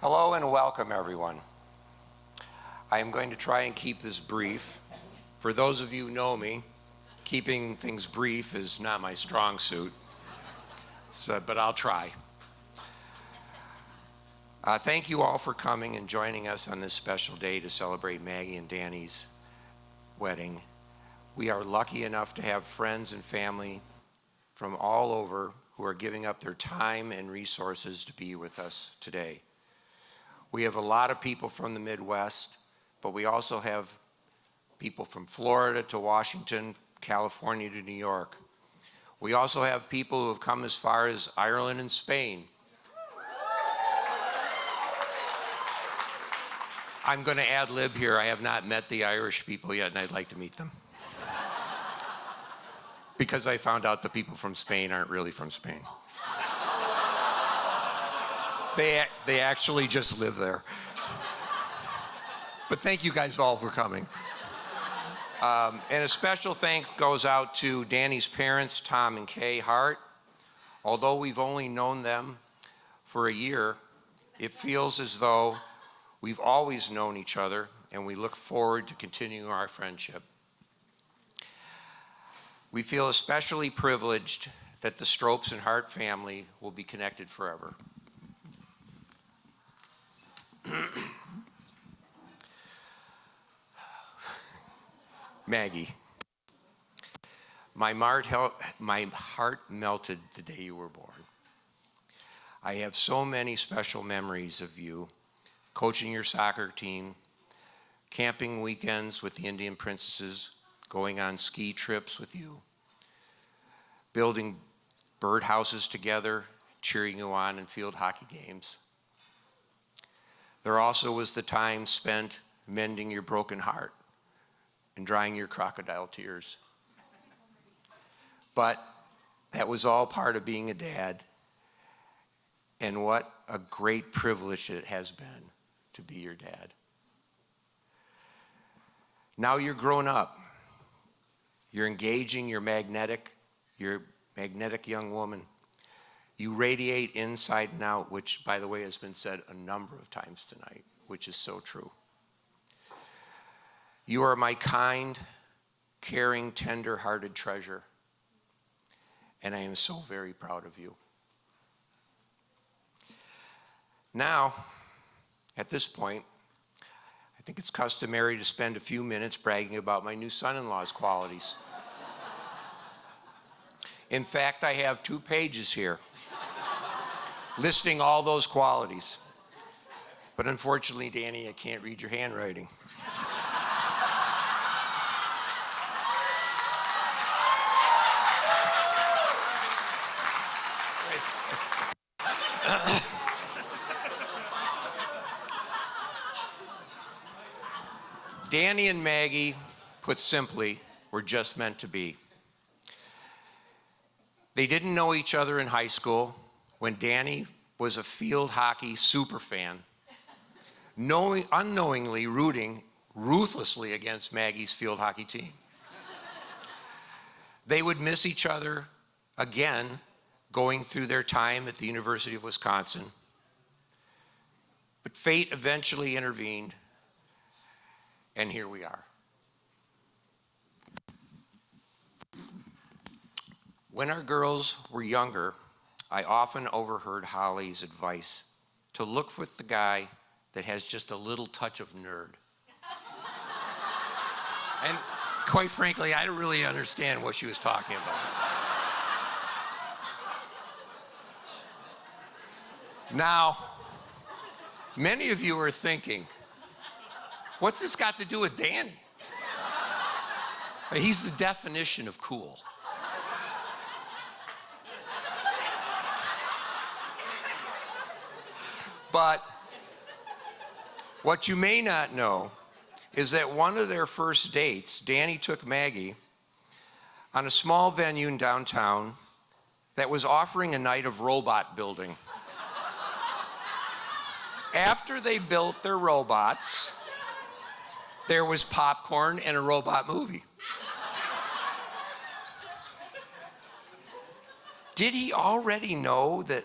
Hello and welcome, everyone. I am going to try and keep this brief. For those of you who know me, keeping things brief is not my strong suit, but I'll try. Thank you all for coming and joining us on this special day to celebrate Maggie and Danny's wedding. We are lucky enough to have friends and family from all over who are giving up their time and resources to be with us today. We have a lot of people from the Midwest, but we also have people from Florida to Washington, California to New York. We also have people who have come as far as Ireland and Spain. I'm going to ad lib here. I have not met the Irish people yet, and I'd like to meet them. Because I found out the people from Spain aren't really from Spain. They actually just live there. But thank you guys all for coming. And a special thanks goes out to Danny's parents, Tom and Kay Hart. Although we've only known them for a year, it feels as though we've always known each other, and we look forward to continuing our friendship. We feel especially privileged that the Stropes and Hart family will be connected forever. Maggie, my heart melted the day you were born. I have so many special memories of you, coaching your soccer team, camping weekends with the Indian princesses, going on ski trips with you, building birdhouses together, cheering you on in field hockey games. There also was the time spent mending your broken heart and drying your crocodile tears. But that was all part of being a dad, and what a great privilege it has been to be your dad. Now you're grown up. You're engaging, you're magnetic young woman. You radiate inside and out, which, by the way, has been said a number of times tonight, which is so true. You are my kind, caring, tender-hearted treasure, and I am so very proud of you. Now, at this point, I think it's customary to spend a few minutes bragging about my new son-in-law's qualities. In fact, I have 2 pages here listing all those qualities. But unfortunately, Danny, I can't read your handwriting. Danny and Maggie, put simply, were just meant to be. They didn't know each other in high school when Danny was a field hockey super fan, unknowingly rooting ruthlessly against Maggie's field hockey team. They would miss each other again going through their time at the University of Wisconsin. But fate eventually intervened, and here we are. When our girls were younger, I often overheard Holly's advice to look for the guy that has just a little touch of nerd. And quite frankly, I don't really understand what she was talking about. Now, many of you are thinking, what's this got to do with Danny? He's the definition of cool. But what you may not know is that one of their first dates, Danny took Maggie on a small venue in downtown that was offering a night of robot building. After they built their robots, there was popcorn and a robot movie. Did he already know that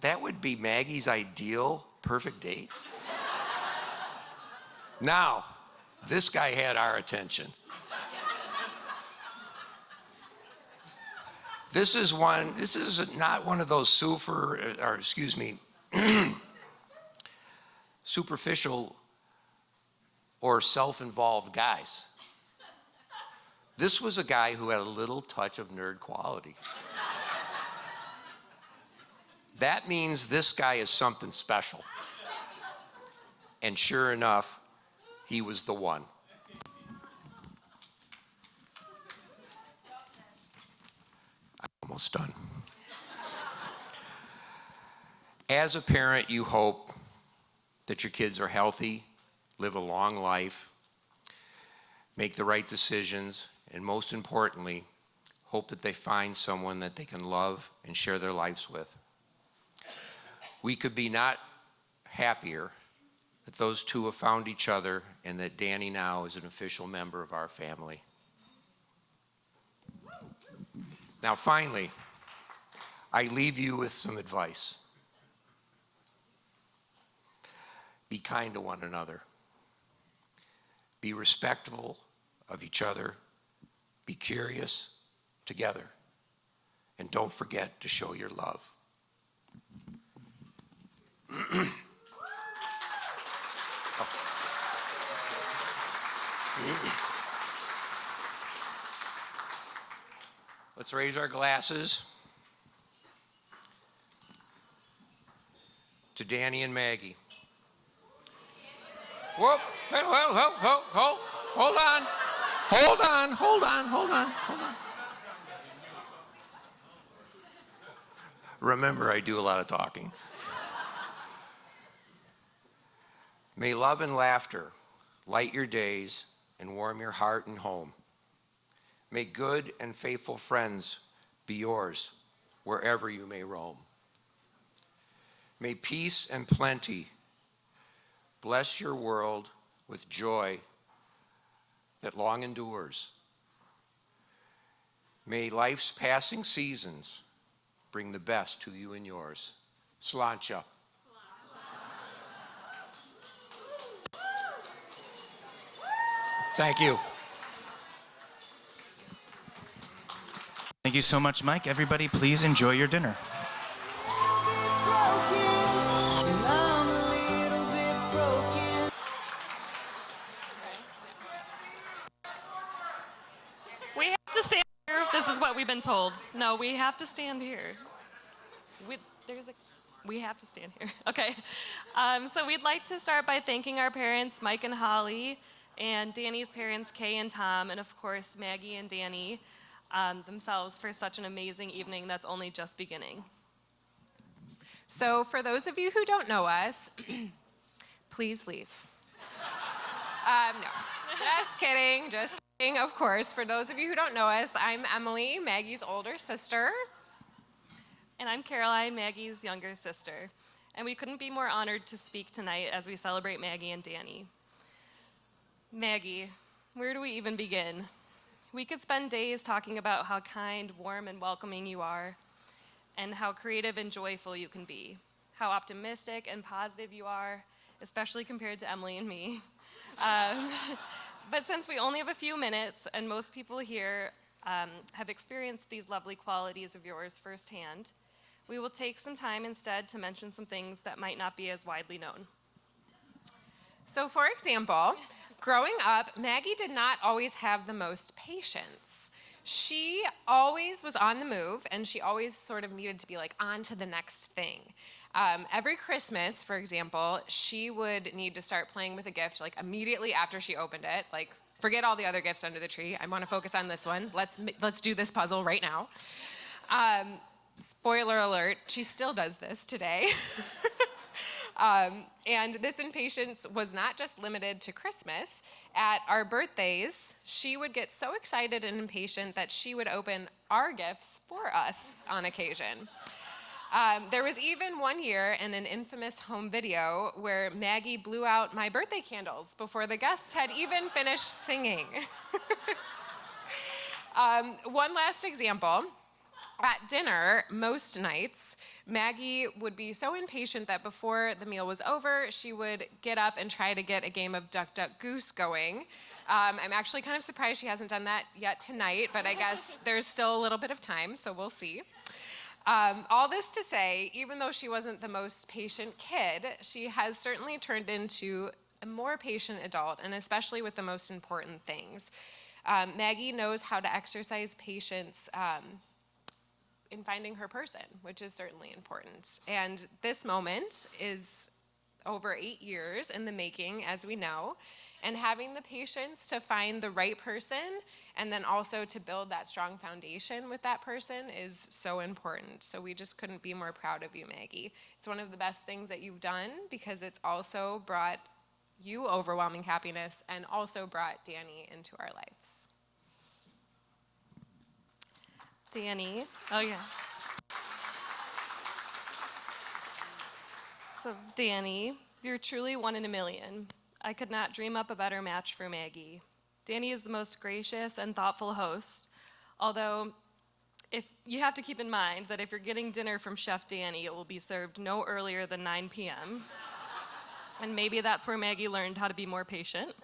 that would be Maggie's ideal perfect date? Now, this guy had our attention. This is not one of those superficial or self-involved guys. This was a guy who had a little touch of nerd quality. That means this guy is something special. And sure enough, he was the one. I'm almost done. As a parent, you hope that your kids are healthy, live a long life, make the right decisions, and most importantly, hope that they find someone that they can love and share their lives with. We could be not happier that those two have found each other and that Danny now is an official member of our family. Now, finally, I leave you with some advice. Be kind to one another. Be respectful of each other. Be curious together. And don't forget to show your love. Let's raise our glasses to Danny and Maggie. Whoop, hold on. Remember, I do a lot of talking. May love and laughter light your days and warm your heart and home. May good and faithful friends be yours wherever you may roam. May peace and plenty bless your world with joy that long endures. May life's passing seasons bring the best to you and yours. Sláinte. Thank you. Thank you so much, Mike. Everybody, please enjoy your dinner. We have to stand here. This is what we've been told. No, we have to stand here. We have to stand here. Okay. So we'd like to start by thanking our parents, Mike and Holly, and Danny's parents, Kay and Tom, and of course, Maggie and Danny themselves for such an amazing evening that's only just beginning. So for those of you who don't know us, please leave. No, just kidding, of course. For those of you who don't know us, I'm Emily, Maggie's older sister. And I'm Caroline, Maggie's younger sister. And we couldn't be more honored to speak tonight as we celebrate Maggie and Danny. Maggie, where do we even begin? We could spend days talking about how kind, warm, and welcoming you are, and how creative and joyful you can be, how optimistic and positive you are, especially compared to Emily and me. But since we only have a few minutes, and most people here have experienced these lovely qualities of yours firsthand, we will take some time instead to mention some things that might not be as widely known. So for example, growing up, Maggie did not always have the most patience. She always was on the move, and she always sort of needed to be like on to the next thing. Every Christmas, for example, she would need to start playing with a gift like immediately after she opened it. Like, forget all the other gifts under the tree. I want to focus on this one. Let's do this puzzle right now. Spoiler alert, she still does this today. And this impatience was not just limited to Christmas. At our birthdays, she would get so excited and impatient that she would open our gifts for us on occasion. There was even one year in an infamous home video where Maggie blew out my birthday candles before the guests had even finished singing. One last example. At dinner, most nights, Maggie would be so impatient that before the meal was over, she would get up and try to get a game of Duck, Duck, Goose going. I'm actually kind of surprised she hasn't done that yet tonight, but I guess there's still a little bit of time, so we'll see. All this to say, even though she wasn't the most patient kid, she has certainly turned into a more patient adult, and especially with the most important things. Maggie knows how to exercise patience in finding her person, which is certainly important. And this moment is over 8 years in the making, as we know, and having the patience to find the right person and then also to build that strong foundation with that person is so important. So we just couldn't be more proud of you, Maggie. It's one of the best things that you've done because it's also brought you overwhelming happiness and also brought Danny into our lives. Danny. Oh, yeah. So, Danny, you're truly one in a million. I could not dream up a better match for Maggie. Danny is the most gracious and thoughtful host, although if you have to keep in mind that if you're getting dinner from Chef Danny, it will be served no earlier than 9 p.m. And maybe that's where Maggie learned how to be more patient.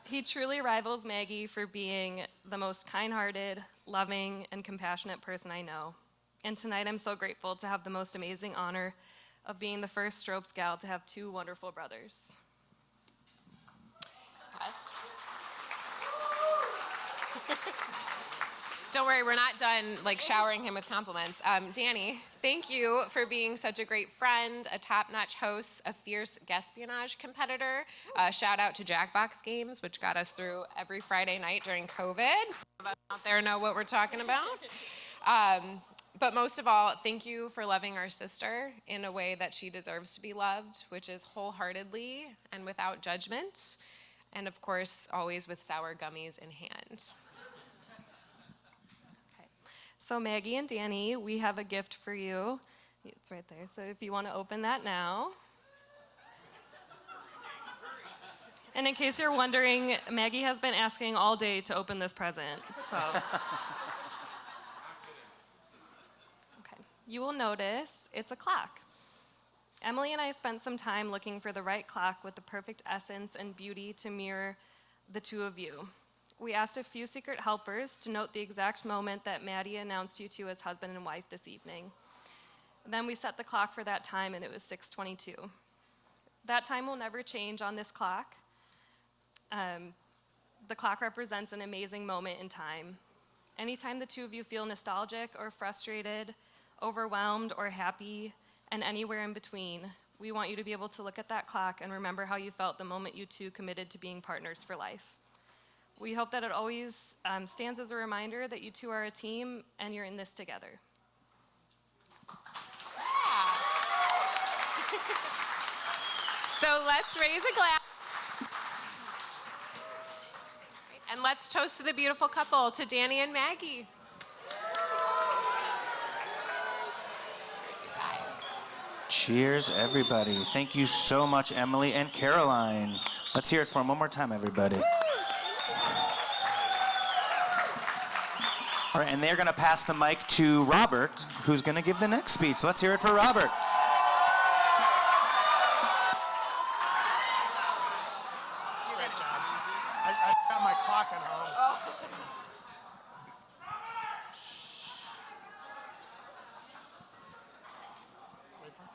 He truly rivals Maggie for being the most kind-hearted, loving, and compassionate person I know. And tonight I'm so grateful to have the most amazing honor of being the first Stropes gal to have 2 wonderful brothers. Don't worry, we're not done showering him with compliments. Danny, thank you for being such a great friend, a top-notch host, a fierce guespionage competitor. Shout out to Jackbox Games, which got us through every Friday night during COVID. Some of us out there know what we're talking about. But most of all, thank you for loving our sister in a way that she deserves to be loved, which is wholeheartedly and without judgment. And of course, always with sour gummies in hand. So Maggie and Danny, we have a gift for you. It's right there. So if you want to open that now. And in case you're wondering, Maggie has been asking all day to open this present. So okay. You will notice it's a clock. Emily and I spent some time looking for the right clock with the perfect essence and beauty to mirror the 2 of you. We asked a few secret helpers to note the exact moment that Maddie announced you two as husband and wife this evening. Then we set the clock for that time, and it was 6:22. That time will never change on this clock. The clock represents an amazing moment in time. Anytime the 2 of you feel nostalgic or frustrated, overwhelmed or happy, and anywhere in between, we want you to be able to look at that clock and remember how you felt the moment you 2 committed to being partners for life. We hope that it always stands as a reminder that you 2 are a team and you're in this together. Yeah. So let's raise a glass. And let's toast to the beautiful couple, to Danny and Maggie. Cheers, everybody. Thank you so much, Emily and Caroline. Let's hear it for them one more time, everybody. All right, and they're going to pass the mic to Robert, who's going to give the next speech. Let's hear it for Robert. Great job. I got my clock at home. Oh. Wait for it.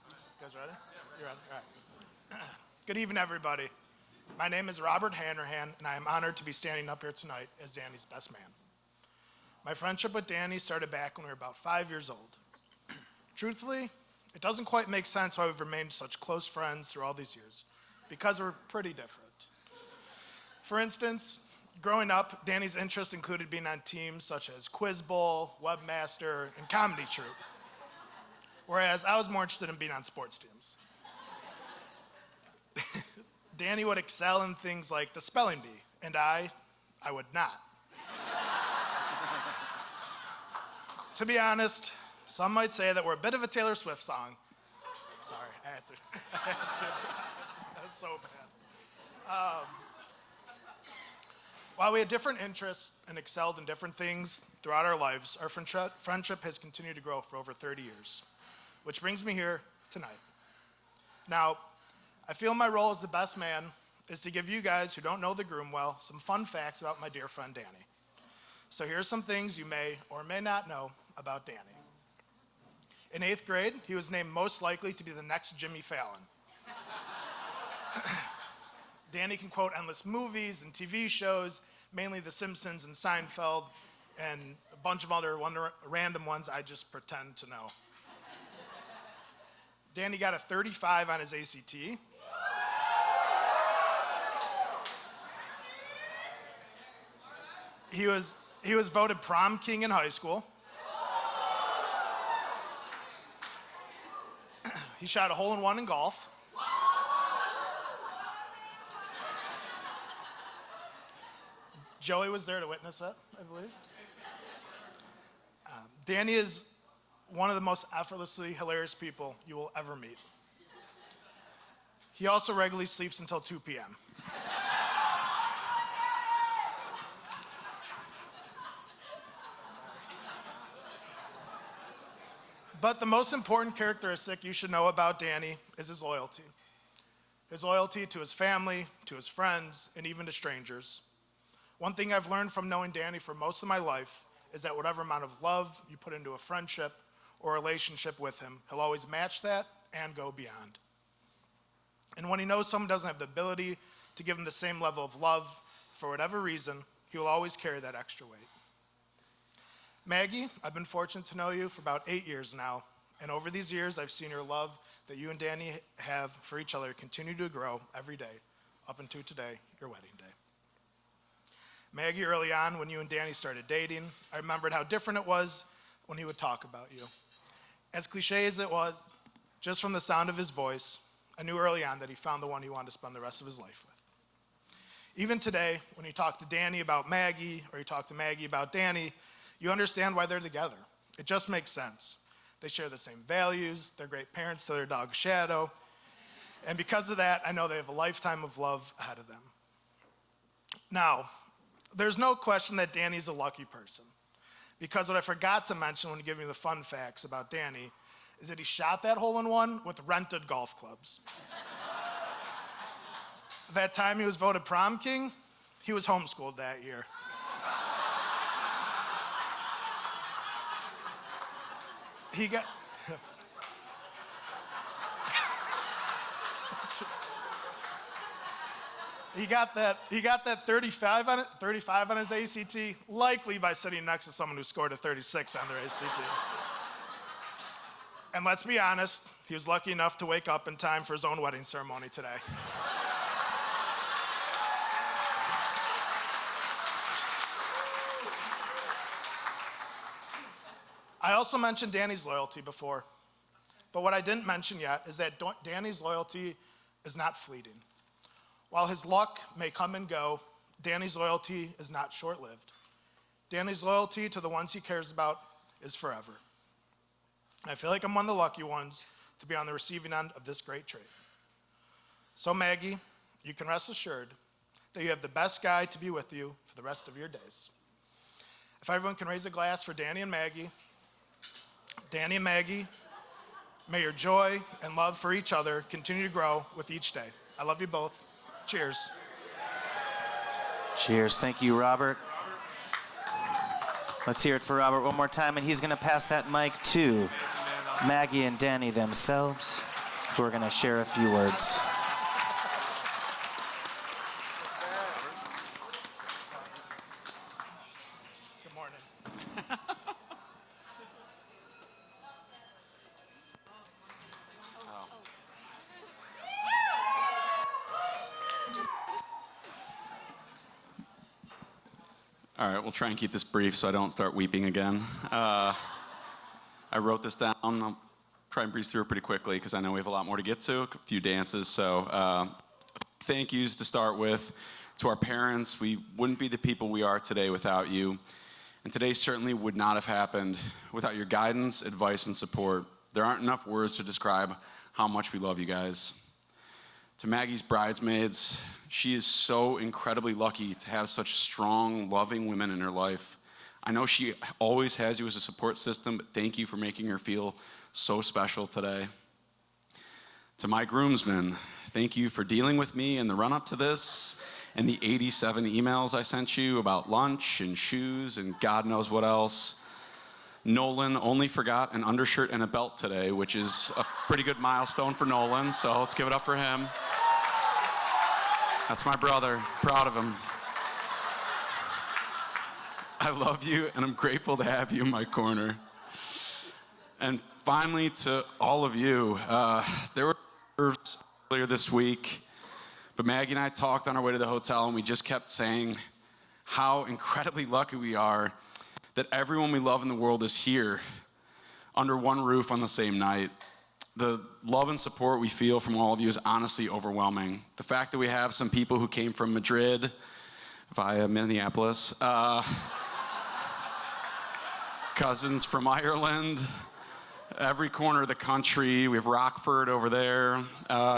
You guys ready? You're ready? All right. Good evening, everybody. My name is Robert Hanrahan, and I am honored to be standing up here tonight as Danny's best man. My friendship with Danny started back when we were about 5 years old. Truthfully, it doesn't quite make sense why we've remained such close friends through all these years, because we're pretty different. For instance, growing up, Danny's interests included being on teams such as Quiz Bowl, Webmaster, and Comedy Troupe, whereas I was more interested in being on sports teams. Danny would excel in things like the spelling bee, and I would not. To be honest, some might say that we're a bit of a Taylor Swift song. Sorry, I had to. That was so bad. While we had different interests and excelled in different things throughout our lives, our friendship has continued to grow for over 30 years, which brings me here tonight. Now, I feel my role as the best man is to give you guys who don't know the groom well some fun facts about my dear friend Danny. So here's some things you may or may not know about Danny. In 8th grade, he was named most likely to be the next Jimmy Fallon. Danny can quote endless movies and TV shows, mainly The Simpsons and Seinfeld, and a bunch of other random ones I just pretend to know. Danny got a 35 on his ACT. He was voted prom king in high school. He shot a hole-in-one in golf. Joey was there to witness it, I believe. Danny is one of the most effortlessly hilarious people you will ever meet. He also regularly sleeps until 2 p.m. But the most important characteristic you should know about Danny is his loyalty. His loyalty to his family, to his friends, and even to strangers. One thing I've learned from knowing Danny for most of my life is that whatever amount of love you put into a friendship or relationship with him, he'll always match that and go beyond. And when he knows someone doesn't have the ability to give him the same level of love for whatever reason, he will always carry that extra weight. Maggie, I've been fortunate to know you for about 8 years now, and over these years, I've seen your love that you and Danny have for each other continue to grow every day, up until today, your wedding day. Maggie, early on, when you and Danny started dating, I remembered how different it was when he would talk about you. As cliche as it was, just from the sound of his voice, I knew early on that he found the one he wanted to spend the rest of his life with. Even today, when you talk to Danny about Maggie, or you talk to Maggie about Danny, you understand why they're together. It just makes sense. They share the same values, they're great parents to their dog Shadow, and because of that, I know they have a lifetime of love ahead of them. Now, there's no question that Danny's a lucky person, because what I forgot to mention when giving you the fun facts about Danny is that he shot that hole-in-one with rented golf clubs. That time he was voted prom king, he was homeschooled that year. He got that 35 on his ACT, likely by sitting next to someone who scored a 36 on their ACT. And let's be honest, he was lucky enough to wake up in time for his own wedding ceremony today. I also mentioned Danny's loyalty before, but what I didn't mention yet is that Danny's loyalty is not fleeting. While his luck may come and go, Danny's loyalty is not short-lived. Danny's loyalty to the ones he cares about is forever. I feel like I'm one of the lucky ones to be on the receiving end of this great trait. So Maggie, you can rest assured that you have the best guy to be with you for the rest of your days. If everyone can raise a glass for Danny and Maggie, may your joy and love for each other continue to grow with each day. I love you both. Cheers. Cheers. Thank you, Robert. Let's hear it for Robert one more time, and he's going to pass that mic to Maggie and Danny themselves, who are going to share a few words. Good morning. All right, we'll try and keep this brief so I don't start weeping again. I wrote this down. I'll try and breeze through it pretty quickly because I know we have a lot more to get to, a few dances. So thank yous to start with. To our parents, we wouldn't be the people we are today without you. And today certainly would not have happened without your guidance, advice, and support. There aren't enough words to describe how much we love you guys. To Maggie's bridesmaids, she is so incredibly lucky to have such strong, loving women in her life. I know she always has you as a support system, but thank you for making her feel so special today. To my groomsmen, thank you for dealing with me in the run-up to this and the 87 emails I sent you about lunch and shoes and God knows what else. Nolan only forgot an undershirt and a belt today, which is a pretty good milestone for Nolan, so let's give it up for him. That's my brother. Proud of him. I love you, and I'm grateful to have you in my corner. And finally, to all of you, there were nerves earlier this week, but Maggie and I talked on our way to the hotel, and we just kept saying how incredibly lucky we are that everyone we love in the world is here under one roof on the same night. The love and support we feel from all of you is honestly overwhelming. The fact that we have some people who came from Madrid via Minneapolis, cousins from Ireland, every corner of the country. We have Rockford over there.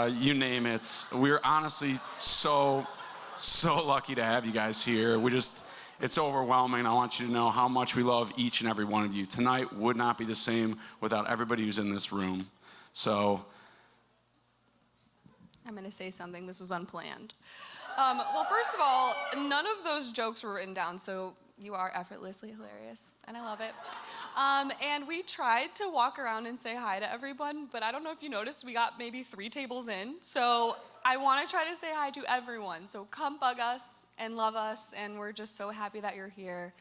You name it. We're honestly so lucky to have you guys here. It's overwhelming. I want you to know how much we love each and every one of you. Tonight would not be the same without everybody who's in this room. So, I'm going to say something. This was unplanned. Well, first of all, none of those jokes were written down, so you are effortlessly hilarious, and I love it. And we tried to walk around and say hi to everyone, but I don't know if you noticed, we got maybe 3 tables in. So I want to try to say hi to everyone. So come bug us and love us, and we're just so happy that you're here.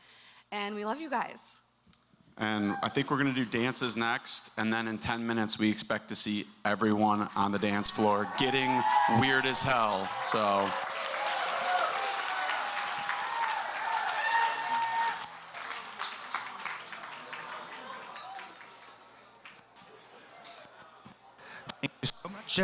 And we love you guys. and I think we're going to do dances next, and then in 10 minutes we expect to see everyone on the dance floor getting weird as hell. So. Thank you so much,